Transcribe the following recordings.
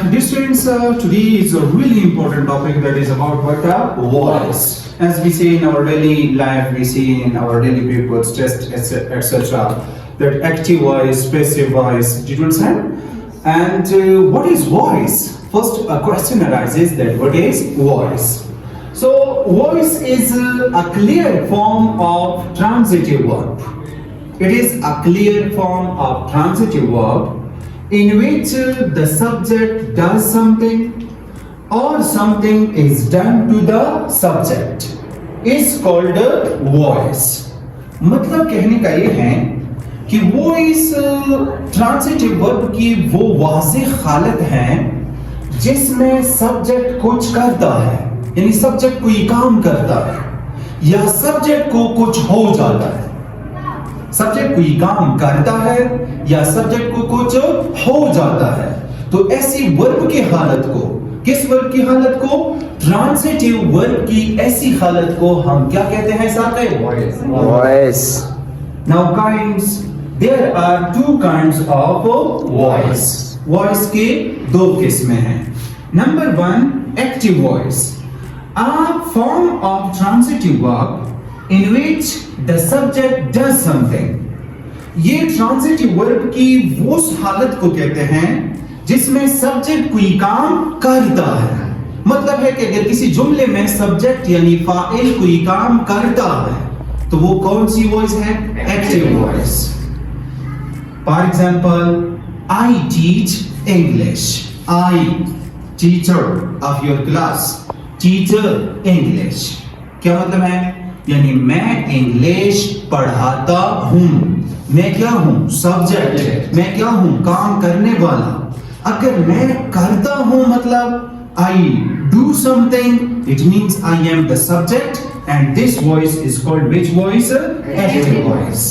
And dear students, today is a really important topic that is about what voice. As we see in our daily life, we see in our daily papers, tests, etc. That active voice, passive voice. Did you understand? And what is voice? First, a question arises that what is voice? So, voice is a clear form of transitive verb. It is a clear form of transitive verb in which the subject does something or something is done to the subject is called voice. मतलब कहने का ये है कि voice transitive verb की वो वाज़ेह हालत है जिसमें सब्जेक्ट कुछ करता है, यानी सब्जेक्ट कोई काम करता है या सब्जेक्ट को कुछ हो जाता है। सब्जेक्ट कोई काम करता है या सब्जेक्ट को कुछ हो जाता है, तो ऐसी वर्ब की हालत को, किस वर्ब की हालत को? ट्रांजिटिव वर्ब की ऐसी हालत को हम क्या कहते हैं साथियों? Voice. Now kinds, there are two kinds of voice. Voice के दो किस्में हैं. Number one, active voice, a form of transitive verb in which the subject does something. ये ट्रांजिटिव वर्ब की वो हालत को कहते हैं जिसमें सब्जेक्ट कोई काम करता है। मतलब है कि अगर किसी जुमले में सब्जेक्ट यानी फाइल कोई काम करता है तो वो कौन सी वॉइस है? Active voice. For example, I teach English. I, teacher of your class, teacher English. क्या मतलब है? यानी मैं इंग्लिश पढ़ाता हूं। मैं क्या हूं? सब्जेक्ट। मैं क्या हूं? काम करने वाला। अगर मैं करता हूं मतलब I do something, it means I am the subject and this voice is called which voice? Active voice.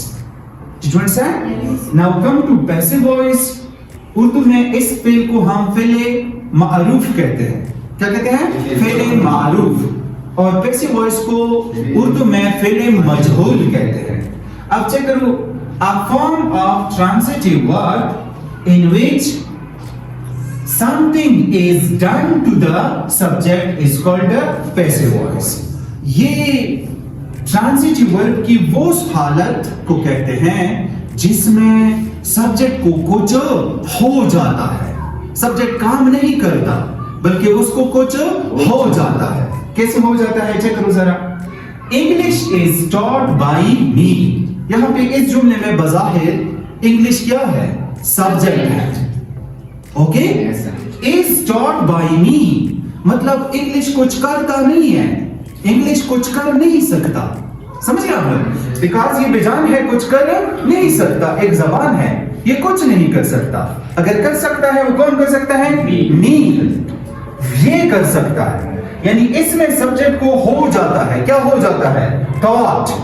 Did you understand? Now come to passive voice. Urdu में इस फेल को हम फेले मारूफ कहते हैं। क्या कहते हैं? फेले मारूफ। और पैसिव वॉइस को उर्दू में फेले मजहूल कहते हैं। अब चेक करो, a form of transitive verb in which something is done to the subject is called a passive voice. ये ट्रांजिटिव वर्ब की वो हालत को कहते हैं जिसमें सब्जेक्ट को कुछ हो जाता है। सब्जेक्ट काम नहीं करता बल्कि उसको कुछ हो जाता है। कैसे हो जाता है? चेक करो जरा। इंग्लिश इज टॉट बाई मी। यहां पे इस जुमले में बजाहिर इंग्लिश क्या है? सब्जेक्ट है। ओके, इज टॉट बाई मी मतलब इंग्लिश कुछ करता नहीं है, इंग्लिश कुछ कर नहीं सकता। समझिए आप लोग, बिकॉज ये बेजान है, कुछ कर नहीं सकता। एक जबान है, ये कुछ नहीं कर सकता। अगर कर सकता है वो कौन कर सकता है? मी। ये कर सकता है, यानी इसमें सब्जेक्ट को हो जाता है। क्या हो जाता है? टॉट।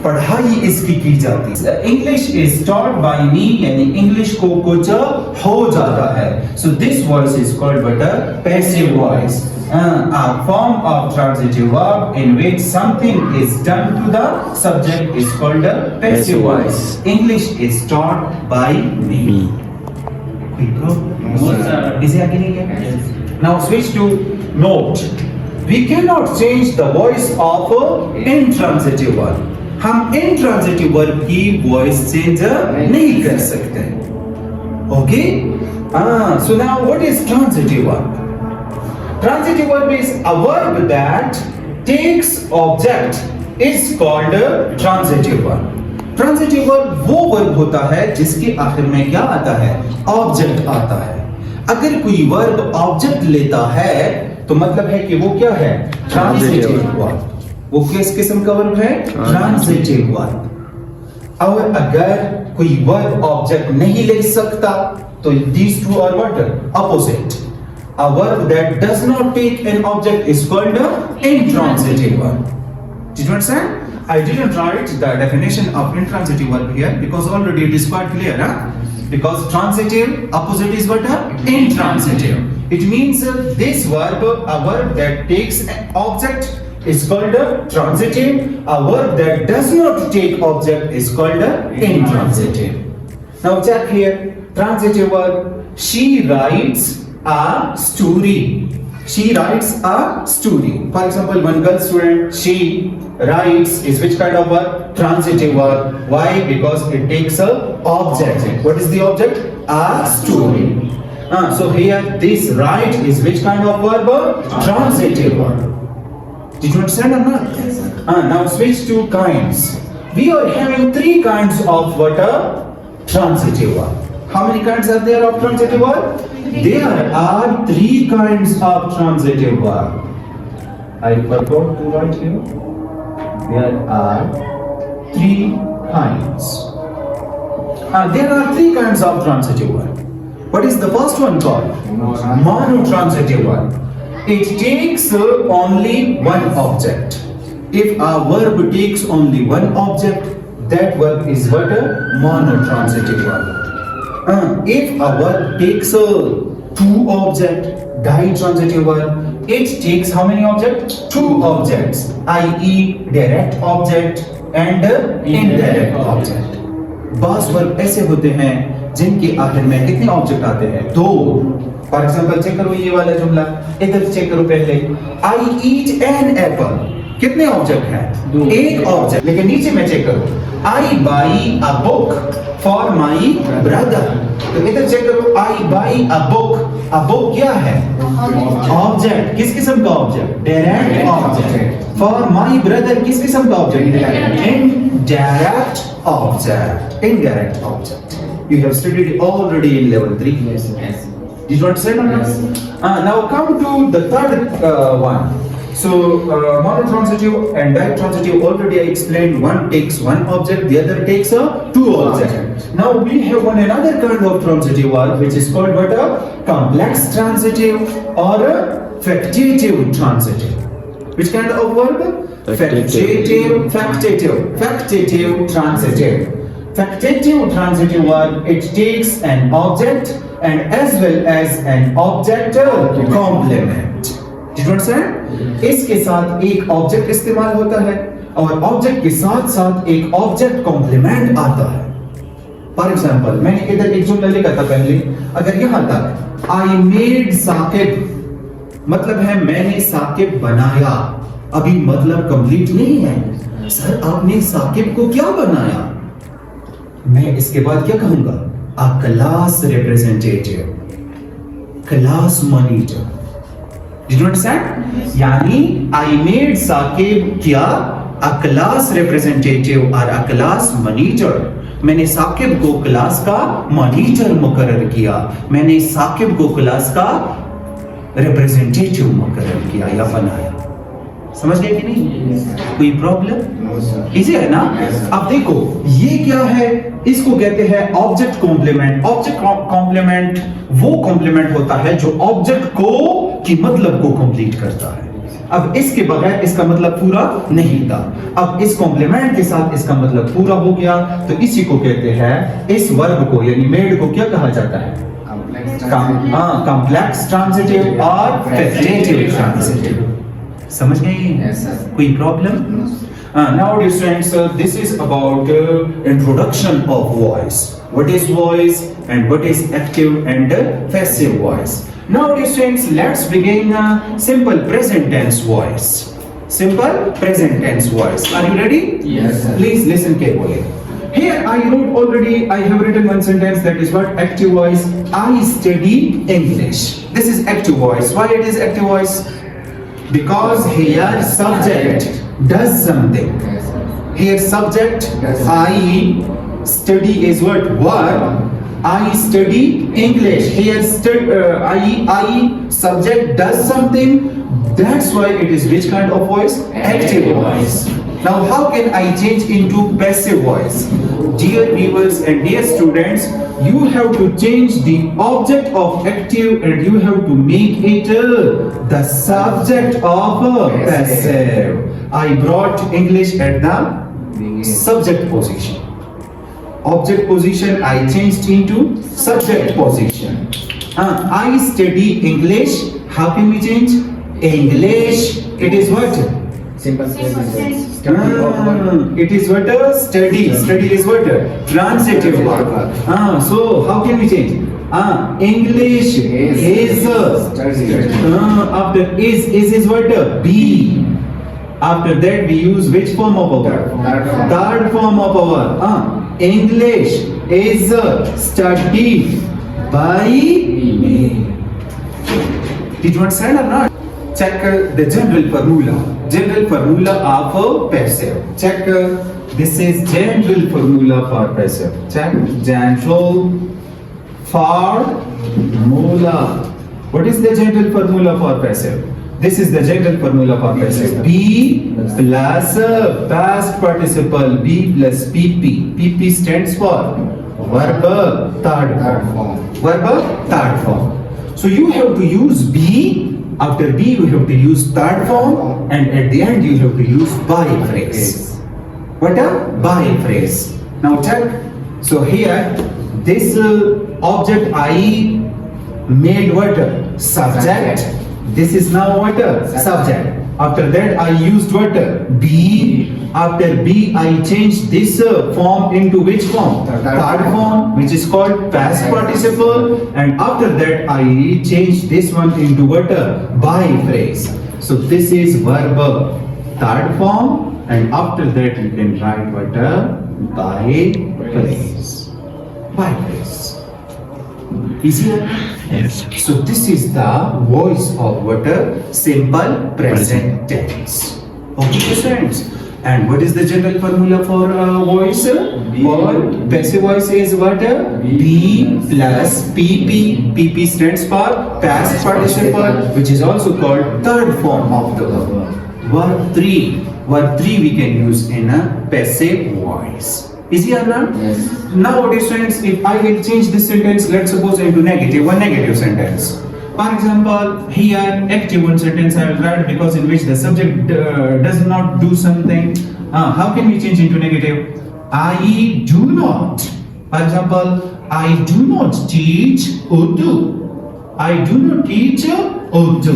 पढ़ाई इसकी की जाती है। इंग्लिश इज टॉट बाय मी यानी इंग्लिश को कुछ हो जाता है। So this voice is called but a passive voice, a form of transitive verb in which something is done to the subject is called a passive voice. English is taught by me. Is it again? Now switch to note. We cannot change the voice of intransitive verb. हम intransitive verb की voice change नहीं कर सकते। Okay? So now what is transitive verb? Transitive verb is a verb that takes object is called transitive verb. Transitive verb वो verb होता है जिसके आखिर में क्या आता है? Object आता है। अगर कोई verb object लेता है तो मतलब है कि वो क्या है? Transitive verb। वो किस किस्म का verb है? Transitive verb। और अगर कोई verb object नहीं ले सकता तो these two are what? Opposite. A verb that does not take an object is called an intransitive verb. Did you understand? I didn't write the definition of intransitive verb here because already it is quite clear. Because transitive opposite is what? Intransitive. It means this verb, a verb that takes an object is called transitive. A verb that does not take object is called intransitive. Now check here. Transitive verb. She writes a story. She writes a story. For example, one girl student, she writes is which kind of verb? Transitive verb. Why? Because it takes a object. What is the object? A story. So here this write is which kind of verb? Transitive verb. Did you understand or not? Now switch to kinds. We are having three kinds of what? Transitive verb. How many kinds are there of transitive verb? There are three kinds of transitive verb. I forgot to write here. There are three kinds. There are three kinds of transitive verb. What is the first one called? Monotransitive verb. It takes only one object. If a verb takes only one object, that verb is what? Monotransitive verb. If a verb takes two objects, ditransitive verb, it takes how many objects? Two objects, i.e. direct object and indirect object. बास verb ऐसे होते हैं जिनके आखिर में कितने object आते हैं? दो. फॉर एग्जांपल चेक करो ये वाला जुमला, इधर चेक करो पहले. I eat an apple. कितने ऑब्जेक्ट हैं? एक ऑब्जेक्ट. लेकिन नीचे में चेक करो, I buy a book for my brother. तो इधर चेक करो, I buy a book. A book क्या है? ऑब्जेक्ट. किस किस्म का object? Direct object. For my brother किस किस्म का object? Indirect object. Indirect object. You have studied already in level 3. Yes. Did you understand or not? Yes. Now come to the third one. So monotransitive and ditransitive already I explained. One takes one object, the other takes two objects. Now we have another kind of transitive verb which is called what? Complex transitive or factative transitive. Which kind of verb? Factative transitive. Factative transitive verb, it takes an object and as well as an object complement. Did you understand? इसके साथ एक object इस्तेमाल होता है और object के साथ साथ एक ऑब्जेक्ट कॉम्प्लीमेंट आता है. फॉर एग्जाम्पल मैंने इधर एक जुमला लिखा था पहले, अगर यहाँ तक आई मेड साकिब, मतलब है मैंने साकिब बनाया. अभी मतलब कंप्लीट नहीं है. सर आपने साकिब को क्या बनाया? मैं इसके बाद क्या कहूंगा? अ class representative, class monitor. Did you understand? यानी आई मेड साकिब क्या? अ क्लास रिप्रेजेंटेटिव और अ क्लास मॉनिटर. मैंने साकिब को क्लास का मॉनिटर मुकर्रर किया. मैंने साकिब को क्लास का रिप्रेजेंटेटिव मुकर्रर किया या बनाया. समझ गए कि नहीं? कोई प्रॉब्लम? इजी है ना? अब देखो ये क्या है, इसको कहते हैं ऑब्जेक्ट कॉम्प्लीमेंट. ऑब्जेक्ट कॉम्प्लीमेंट वो कॉम्प्लीमेंट होता है जो ऑब्जेक्ट को की मतलब को कंप्लीट करता है. अब इसके बगैर इसका मतलब पूरा नहीं था. अब इस कॉम्प्लीमेंट के साथ इसका मतलब पूरा हो गया. तो इसी को कहते हैं, इस वर्ब को यानी मेड को क्या कहा जाता है? कॉम्प्लेक्स ट्रांजिटिव और फैक्टेटिव ट्रांजिटिव. समझ गए? कोई problem? Now dear students, this is about introduction of voice. What is voice and what is active and passive voice. Now dear students, let's begin simple present tense voice. Simple present tense voice. Are you ready? Yes, sir. Please listen carefully. Here I wrote already, I have written one sentence that is what? Active voice. I study English. This is active voice. Why it is active voice? Because here subject does something. Here subject, I study is what? Verb. I study English. Here I subject does something. That's why it is which kind of voice? Active voice. Now how can I change into passive voice? Dear viewers and dear students, you have to change the object of active and you have to make it the subject of passive. I brought English at the subject position. Object position I changed into subject position. I study English. How can we change? English. It is what? Simple present. It is what? Study. Study is what? Transitive verb. So how can we change? English is. After is what? Be. After that we use which form of our? Third form of our. English is studied by me. Did you understand or not? Check the general formula. General formula of passive. Check. This is general formula for passive. Check. General formula. What is the general formula for passive? This is the general formula for passive. Be plus past participle. Be plus PP. PP stands for verb third form. Verb third form. So you have to use be. After be you have to use third form, and at the end you have to use by phrase. What a by phrase. Now check. So here this object I made what? Subject. This is now what? Subject. After that I used what? Be. After be I changed this form into which form? Third form, which is called past participle. And after that I changed this one into what? By phrase. So this is verb third form, and after that you can write what? By phrase. By phrase. Easier? Yes. So this is the voice of what? Simple present tense. Okay, friends. And what is the general formula for voice? For passive voice is what? Be plus PP. PP stands for past participle, which is also called third form of the verb. Verb 3. Verb 3 we can use in a passive voice. Easy or not? Yes. Now, dear students, if I will change this sentence, let's suppose into negative, one negative sentence. For example, here active one sentence I will write because in which the subject does not do something. How can we change into negative? I do not. For example, I do not teach Urdu. I do not teach Urdu.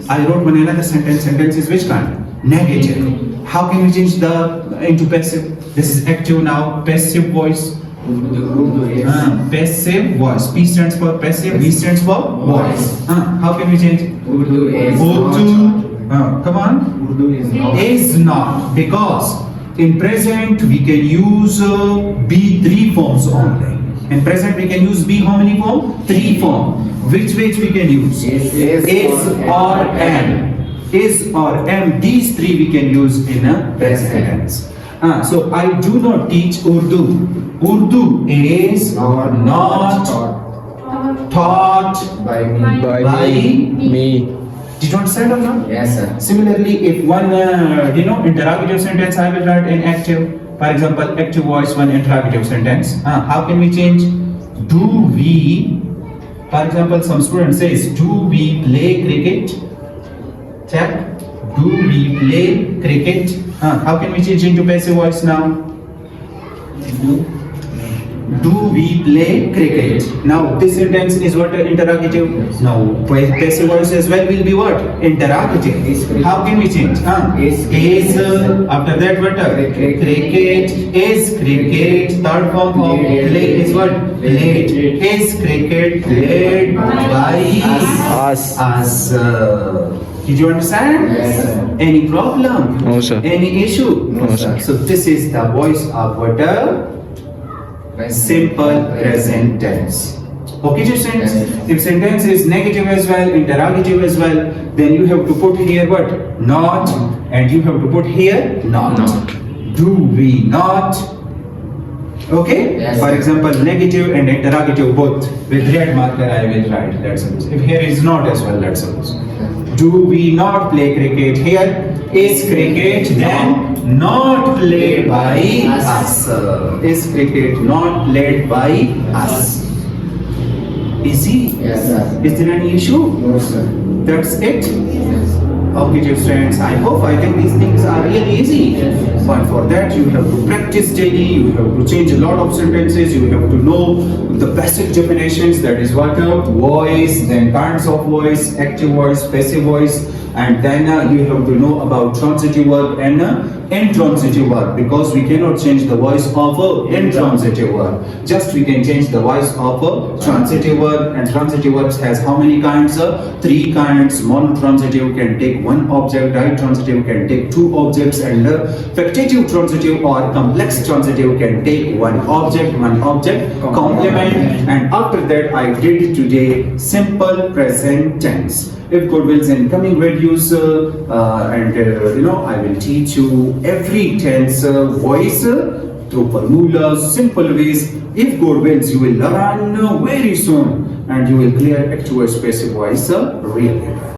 I wrote one another sentence. Sentence is which kind? Negative. How can we change the into passive? This is active now. Passive voice. Passive voice. P stands for passive. V stands for voice. How can we change? Urdu is Urdu. Come on. Urdu is not. Is not, because in present we can use be three forms only. In present we can use be how many form? Three form. Which we can use? Is or am. Is or am. These three we can use in a present tense. So I do not teach Urdu. Urdu is not taught by me. by me. Did you understand or not? Yes, sir. Similarly, if one interrogative sentence I will write in active. For example, active voice one interrogative sentence. How can we change? Do we? For example, some student says, do we play cricket? Check. Do we play cricket? How can we change into passive voice now? Do we play cricket? Now this sentence is what? Interrogative. Now passive voice as well will be what? Interrogative. How can we change? Is after that what? Cricket. Is cricket. Third form of play is what? Played. Is cricket played by us? Did you understand? Yes, sir. Any problem? No, sir. Any issue? No, sir. So this is the voice of what? Simple present tense. Okay, dear students? Yes. If sentence is negative as well, interrogative as well, then you have to put here what? Not, and you have to put here not. Do we not? Okay? Yes. For example, negative and interrogative both. With red marker I will write, let's suppose. If here is not as well, let's suppose. Do we not play cricket? Here is cricket then not played by us. Is cricket not played by us? Easy? Yes, sir. Is there any issue? No, sir. That's it? Yes. Okay, dear friends, I think these things are really easy. But for that you have to practice daily, you have to change a lot of sentences, you have to know the basic definitions, that is what voice, then kinds of voice, active voice, passive voice, and then you have to know about transitive verb and intransitive verb, because we cannot change the voice of intransitive verb. Just we can change the voice of transitive verb, and transitive verbs has how many kinds? 3 kinds. Monotransitive can take one object, ditransitive can take 2 objects, and factative transitive or complex transitive can take one object complement. And after that I did today simple present tense. If God wills, in coming videos I will teach you every tense voice through formulas, simple ways. If God wills, you will learn very soon, and you will clear active voice, passive voice really.